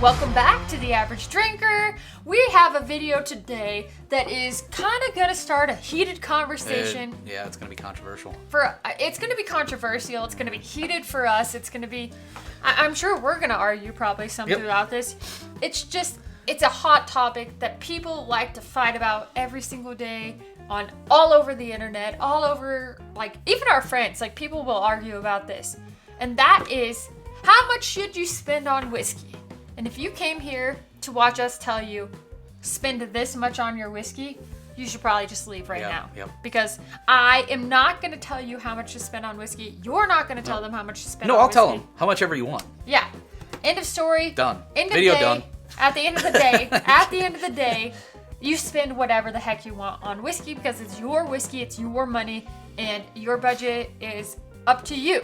Welcome back to The Average Drinker. We have a video today that is kind of going to start a heated conversation. Yeah, it's going to be controversial. It's going to be controversial. It's going to be heated for us. It's going to be, I'm sure we're going to argue probably some throughout this. It's a hot topic that people like to fight about every single day on all over the internet, all over, like, even our friends, like, people will argue about this. And that is, how much should you spend on whiskey? And if you came here to watch us tell you, spend this much on your whiskey, you should probably just leave right now. Yep. Because I am not going to tell you how much to spend on whiskey. You're not going to tell them how much to spend on I'll whiskey. tell them how much ever you want. Yeah. End of story. Done. End Video of day. done. At the end of the day, you spend whatever the heck you want on whiskey because it's your whiskey, it's your money, and your budget is up to you.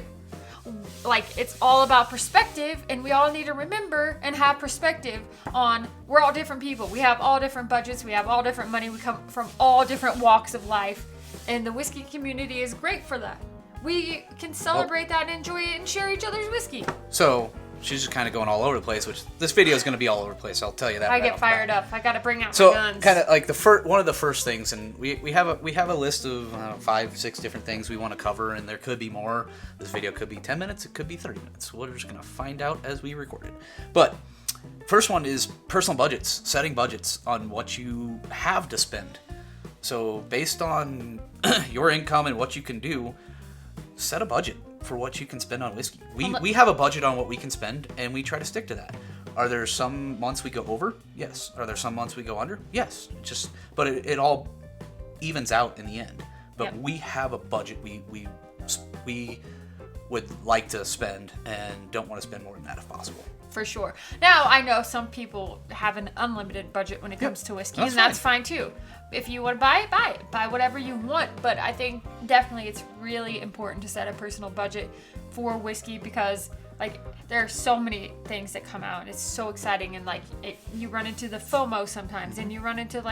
Like, it's all about perspective, and we all need to remember and have perspective on, we're all different people. We have all different budgets, we have all different money, we come from all different walks of life, and the whiskey community is great for that. We can celebrate that and enjoy it and share each other's whiskey. So, she's just kind of going all over the place, which this video is going to be all over the place, I'll tell you that. I get fired up. I got to bring out my guns. So, kind of like one of the first things, and we have a list of 5-6 different things we want to cover, and there could be more. This video could be 10 minutes, it could be 30 minutes. We're just going to find out as we record it. But first one is personal budgets, setting budgets on what you have to spend. So based on your income and what you can do, set a budget for what you can spend on whiskey. We have a budget on what we can spend, and we try to stick to that. Are there some months we go over? Yes. Are there some months we go under? Yes. But it all evens out in the end. But we have a budget we would like to spend and don't want to spend more than that if possible. For sure. Now, I know some people have an unlimited budget when it comes to whiskey, and that's fine too. If you want to buy it, buy it. Buy whatever you want. But I think definitely it's really important to set a personal budget for whiskey because, like, there are so many things that come out. And it's so exciting, and like you run into the FOMO sometimes, and you run into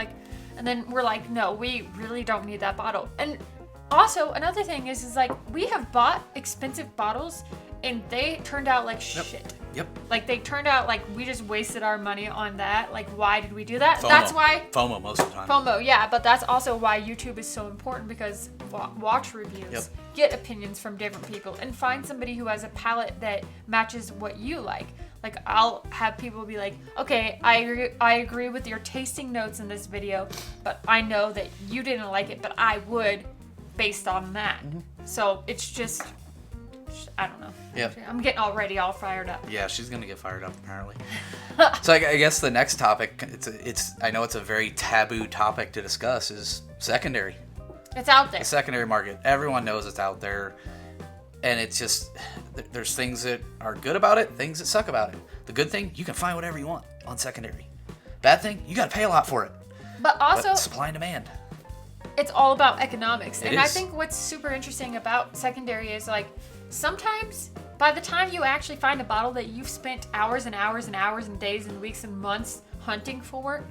and then we're like, no, we really don't need that bottle. And also another thing is like we have bought expensive bottles, and they turned out like shit. Yep. Like, they turned out like we just wasted our money on that. Like, why did we do that? FOMO. That's why. FOMO most of the time. FOMO, yeah. But that's also why YouTube is so important because watch reviews, get opinions from different people, and find somebody who has a palate that matches what you like. Like, I'll have people be like, okay, I agree with your tasting notes in this video, but I know that you didn't like it, but I would based on that. Mm-hmm. So it's just, I don't know. Yeah. I'm getting all fired up. Yeah, she's gonna get fired up apparently. So I guess the next topic, I know it's a very taboo topic to discuss, is secondary. It's out there. The secondary market. Everyone knows it's out there, and it's just there's things that are good about it, things that suck about it. The good thing, you can find whatever you want on secondary. Bad thing, you gotta pay a lot for it. But also, supply and demand. It's all about economics. It is. I think what's super interesting about secondary is, like, sometimes by the time you actually find a bottle that you've spent hours and hours and hours and days and weeks and months hunting for,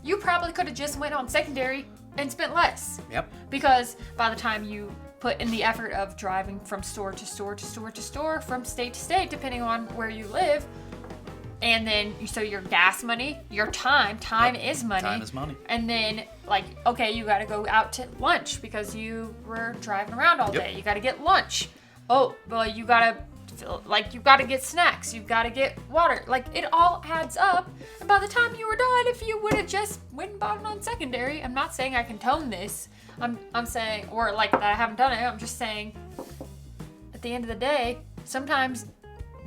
you probably could have just went on secondary and spent less. Yep. Because by the time you put in the effort of driving from store to store to store to store, from state to state, depending on where you live, and then, so your gas money, your time is money. Time is money. And then, like, okay, you got to go out to lunch because you were driving around all day. You got to get lunch. Oh, well, you got to get snacks. You've got to get water. Like, it all adds up. And by the time you were done, if you would have just went and bought it on secondary, I'm not saying I condone this. I'm saying, or like that I haven't done it. I'm just saying, at the end of the day, sometimes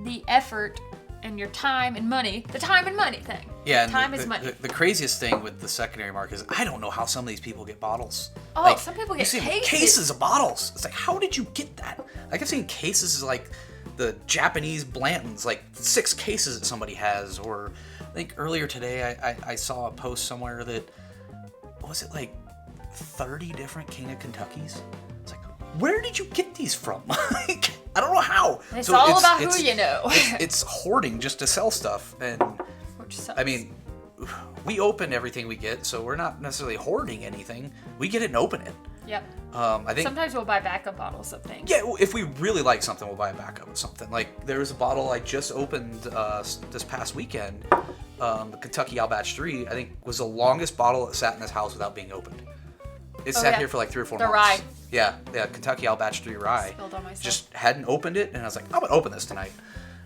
the effort and your time and money, the time and money thing. Yeah, time is money. The craziest thing with the secondary market is I don't know how some of these people get bottles. Oh, like, some people get cases of bottles. It's like, how did you get that? Like, I've seen cases like the Japanese Blantons, like 6 cases that somebody has. Or I think earlier today I saw a post somewhere that, was it like 30 different King of Kentuckys? It's like, where did you get these from? Like, I don't know how. It's all about who you know. It's hoarding just to sell stuff. And I mean, we open everything we get, so we're not necessarily hoarding anything. We get it and open it. Yep. I think sometimes we'll buy backup bottles of things. Yeah, if we really like something, we'll buy a backup of something. Like there was a bottle I just opened this past weekend. The Kentucky Al Batch 3, I think, was the longest bottle that sat in this house without being opened. It sat here for like 3 or 4 months. The rye. Yeah, Kentucky Al Batch 3 rye. Spilled on myself. Just hadn't opened it, and I was like, I'm gonna open this tonight.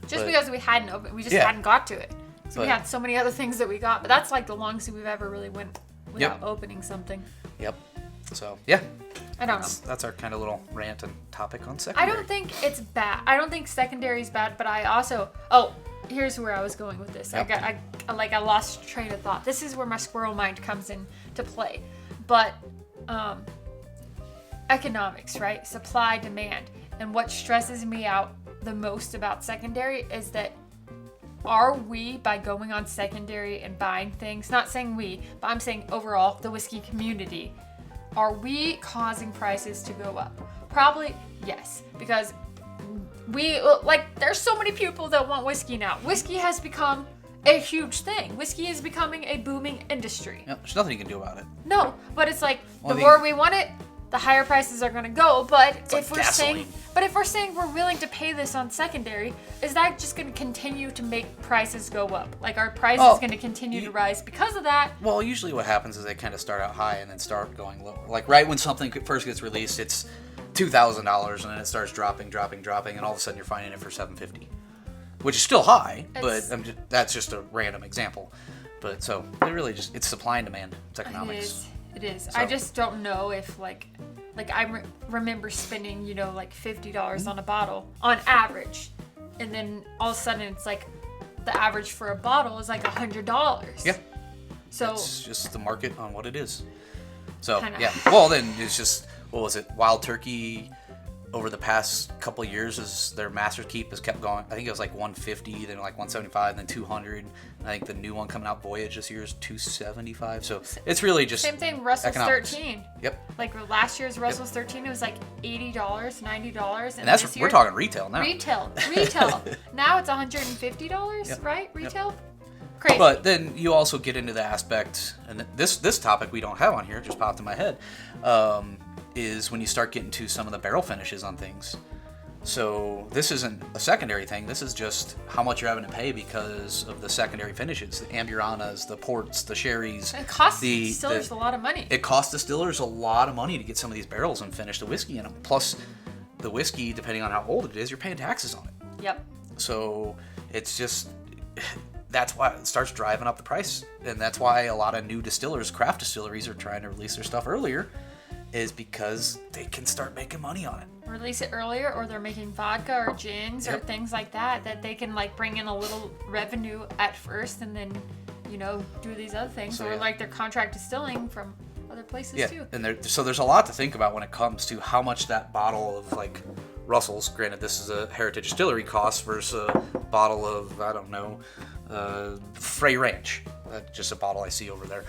Because we hadn't opened, we just hadn't got to it. So we had so many other things that we got, but that's like the longest we've ever really went without opening something. Yep. So yeah. I don't know. That's our kind of little rant and topic on secondary. I don't think it's bad. I don't think secondary is bad, but I also here's where I was going with this. Yep. I lost train of thought. This is where my squirrel mind comes in to play. But economics, right? Supply, demand. And what stresses me out the most about secondary is that are we, by going on secondary and buying things, not saying we, but I'm saying overall, the whiskey community, are we causing prices to go up? Probably yes, because there's so many people that want whiskey now. Whiskey has become a huge thing. Whiskey is becoming a booming industry. Yep, there's nothing you can do about it. No, but it's like the more we want it, the higher prices are going to go. But if we're saying we're willing to pay this on secondary, is that just going to continue to make prices go up? Like our price is going to continue to rise because of that? Well, usually what happens is they kind of start out high and then start going lower. Like right when something first gets released, it's $2,000 and then it starts dropping, and all of a sudden you're finding it for $750, which is still high, but that's just a random example. But so it really it's supply and demand. It's economics. It is. So. I just don't know if I remember spending, like $50 on a bottle on average, and then all of a sudden it's like the average for a bottle is like $100. Yeah. So it's just the market on what it is. So kinda. Yeah. Well, then it's just what was it? Wild Turkey over the past couple of years is their Master's Keep has kept going. I think it was like 150, then like 175, then 200. And I think the new one coming out, Voyage, this year is 275. So it's really just same thing. Russell's economics. 13. Yep. Like last year's Russell's 13, it was like $80, $90, and that's this year, we're talking retail now. Retail. Now it's $150, right? Retail. Yep. Crazy. But then you also get into the aspect, and this topic we don't have on here, just popped in my head. Is when you start getting to some of the barrel finishes on things. So this isn't a secondary thing. This is just how much you're having to pay because of the secondary finishes, the Amburanas, the ports, the sherries. It costs distillers a lot of money. It costs distillers a lot of money to get some of these barrels and finish the whiskey in them. Plus, the whiskey, depending on how old it is, you're paying taxes on it. Yep. So it's just that's why it starts driving up the price, and that's why a lot of new distillers, craft distilleries, are trying to release their stuff earlier. Is because they can start making money on it. Release it earlier, or they're making vodka or gins or things like that they can like bring in a little revenue at first and then do these other things, or like they're contract distilling from other places too. And there's a lot to think about when it comes to how much that bottle of like Russell's, granted this is a heritage distillery, costs versus a bottle of Frey Ranch. That's just a bottle I see over there.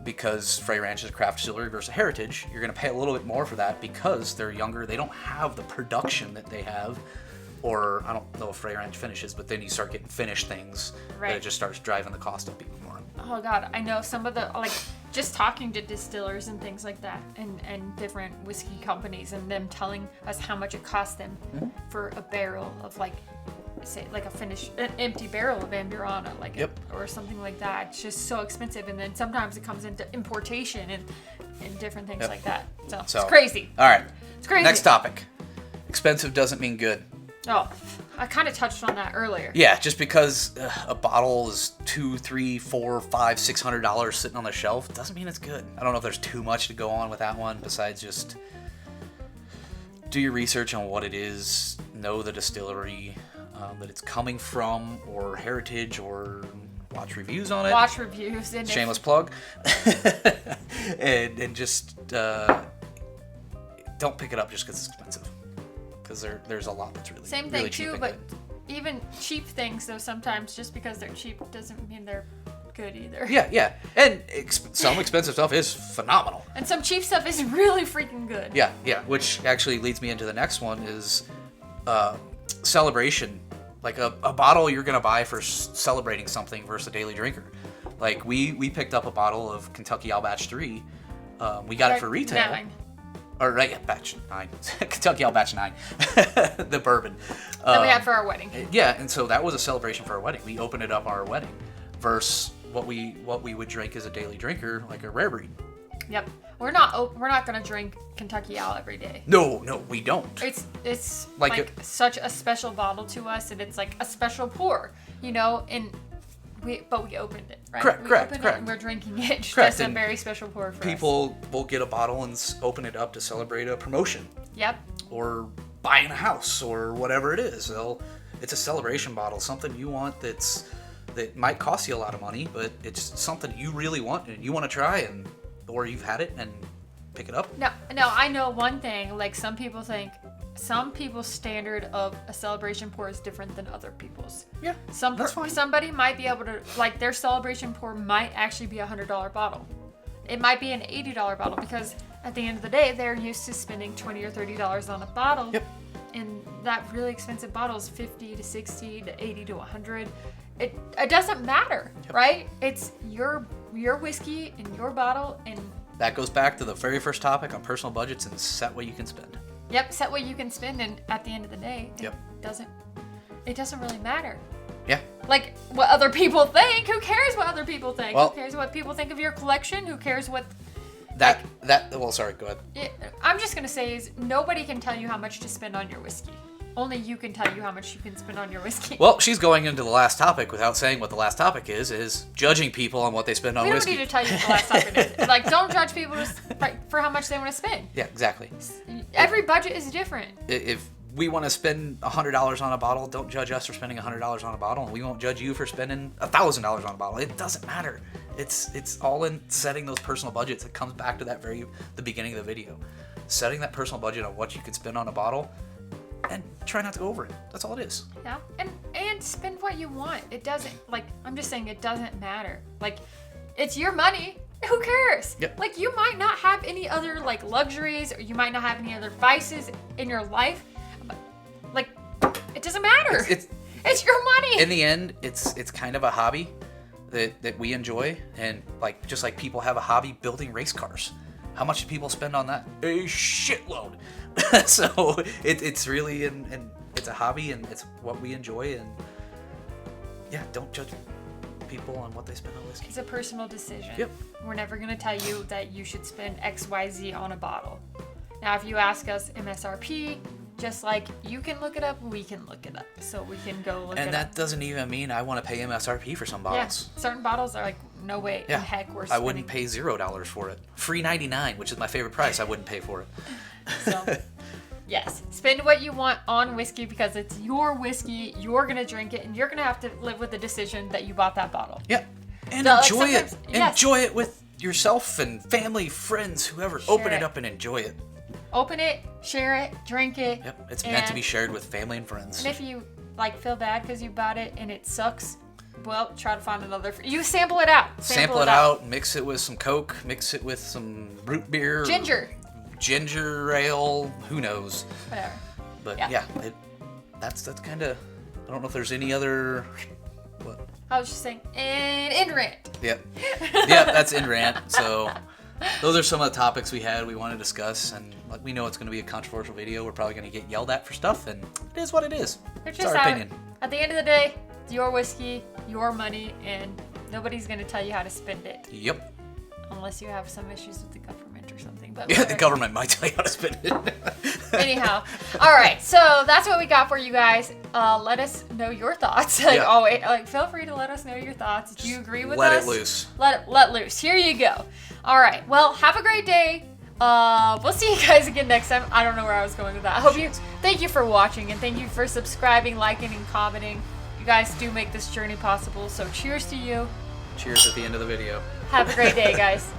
Because Frey Ranch is a craft distillery versus a heritage, you're going to pay a little bit more for that because they're younger. They don't have the production that they have, or I don't know if Frey Ranch finishes, but then you start getting finished things that it just starts driving the cost up even more. Oh God, I know some of the just talking to distillers and things like that, and different whiskey companies, and them telling us how much it costs them for a barrel of say like an empty barrel of Amburana, or something like that. It's just so expensive, and then sometimes it comes into importation and different things like that. So it's crazy. All right, it's crazy. Next topic: expensive doesn't mean good. Oh, I kind of touched on that earlier. Yeah, just because a bottle is $200, $300, $400, $500, $600 sitting on the shelf doesn't mean it's good. I don't know if there's too much to go on with that one besides just do your research on what it is, know the distillery that it's coming from, or heritage, or watch reviews on it. Watch reviews. And shameless plug. and just don't pick it up just because it's expensive. Because there's a lot that's really same thing really cheap too, and but good. Even cheap things, though, sometimes just because they're cheap doesn't mean they're good either. Yeah. And some expensive stuff is phenomenal. And some cheap stuff is really freaking good. Yeah. Which actually leads me into the next one is celebration. Like a bottle you're going to buy for celebrating something versus a daily drinker. Like we picked up a bottle of Kentucky Al Batch 3 We got it for retail. 9. Or right, yeah, batch 9. Kentucky Owl batch 9. The bourbon. That we had for our wedding. Yeah, and so that was a celebration for our wedding. We opened it up our wedding versus what we would drink as a daily drinker, like a rare breed. Yep. We're not gonna drink Kentucky Owl every day. No, we don't. It's like such a special bottle to us, and it's like a special pour, you know. And we opened it, right? Correct. It and we're drinking it. It's Correct. just a very special pour for us. People will get a bottle and open it up to celebrate a promotion. Yep. Or buying a house or whatever it is. It's a celebration bottle, something you want that might cost you a lot of money, but it's something you really want and you want to try, or you've had it and pick it up. No, I know one thing. Like some people's standard of a celebration pour is different than other people's. Yeah, that's fine. Somebody might be able to, like, their celebration pour might actually be a $100 bottle. It might be an $80 bottle because at the end of the day, they're used to spending $20 or $30 on a bottle. Yep. And that really expensive bottle is $50 to $60 to $80 to $100. It doesn't matter, yep. Right? It's your whiskey in your bottle, and that goes back to the very first topic on personal budgets and set what you can spend. Yep, set what you can spend, and at the end of the day, yep. It doesn't really matter. Yeah. Like what other people think. Who cares what other people think? Well, who cares what people think of your collection? Who cares what well, sorry, go ahead. I'm just gonna say is nobody can tell you how much to spend on your whiskey. Only you can tell you how much you can spend on your whiskey. Well, she's going into the last topic without saying what the last topic is judging people on what they spend on whiskey. We don't need to tell you what the last topic is. Like, don't judge people for how much they want to spend. Yeah, exactly. Every budget is different. If we want to spend $100 on a bottle, don't judge us for spending $100 on a bottle, and we won't judge you for spending $1,000 on a bottle. It doesn't matter. It's all in setting those personal budgets. It comes back to the beginning of the video. Setting that personal budget on what you can spend on a bottle, and try not to go over it. That's all it is. Yeah, and spend what you want. It doesn't, like, I'm just saying it doesn't matter. Like, it's your money. Who cares? Yep. Like, you might not have any other, like, luxuries, or you might not have any other vices in your life. But, like, it doesn't matter. It's your money. In the end, it's kind of a hobby that we enjoy, and just like people have a hobby building race cars. How much do people spend on that? A shitload. So it's really and it's a hobby, and it's what we enjoy, and yeah, don't judge people on what they spend on whiskey. It's a personal decision. Yep. We're never gonna tell you that you should spend XYZ on a bottle. Now, if you ask us MSRP, just like you can look it up, we can look it up. So we can go look it up. And that doesn't even mean I want to pay MSRP for some bottles. Yeah, certain bottles are like, no way in heck we're spending. I wouldn't pay $0 for it. Free $99, which is my favorite price. I wouldn't pay for it. So, yes, spend what you want on whiskey because it's your whiskey. You're gonna drink it, and you're gonna have to live with the decision that you bought that bottle. Yeah, and so, enjoy it. Yes. Enjoy it with yourself and family, friends, whoever. Open it up and enjoy it. Open it, share it, drink it. Yep, it's meant to be shared with family and friends. And if you feel bad because you bought it and it sucks, well, try to find another. You sample it out. Sample it out. Mix it with some Coke. Mix it with some root beer. Ginger ale. Who knows? Whatever. But yeah that's kind of. I don't know if there's any other. What? I was just saying, end rant. Yep. Yep, that's end rant. So. Those are some of the topics we want to discuss, and we know it's going to be a controversial video. We're probably going to get yelled at for stuff, and it is what it is. It's our opinion. At the end of the day, it's your whiskey, your money, and nobody's going to tell you how to spend it. Yep. Unless you have some issues with the government or something. But yeah, the government might tell you how to spend it. Anyhow, all right. So that's what we got for you guys. Let us know your thoughts. Always, feel free to let us know your thoughts. Do you agree with us? Let it loose. Let loose. Here you go. All right. Well, have a great day. We'll see you guys again next time. I don't know where I was going with that. Thank you for watching, and thank you for subscribing, liking, and commenting. You guys do make this journey possible. So cheers to you. Cheers at the end of the video. Have a great day, guys.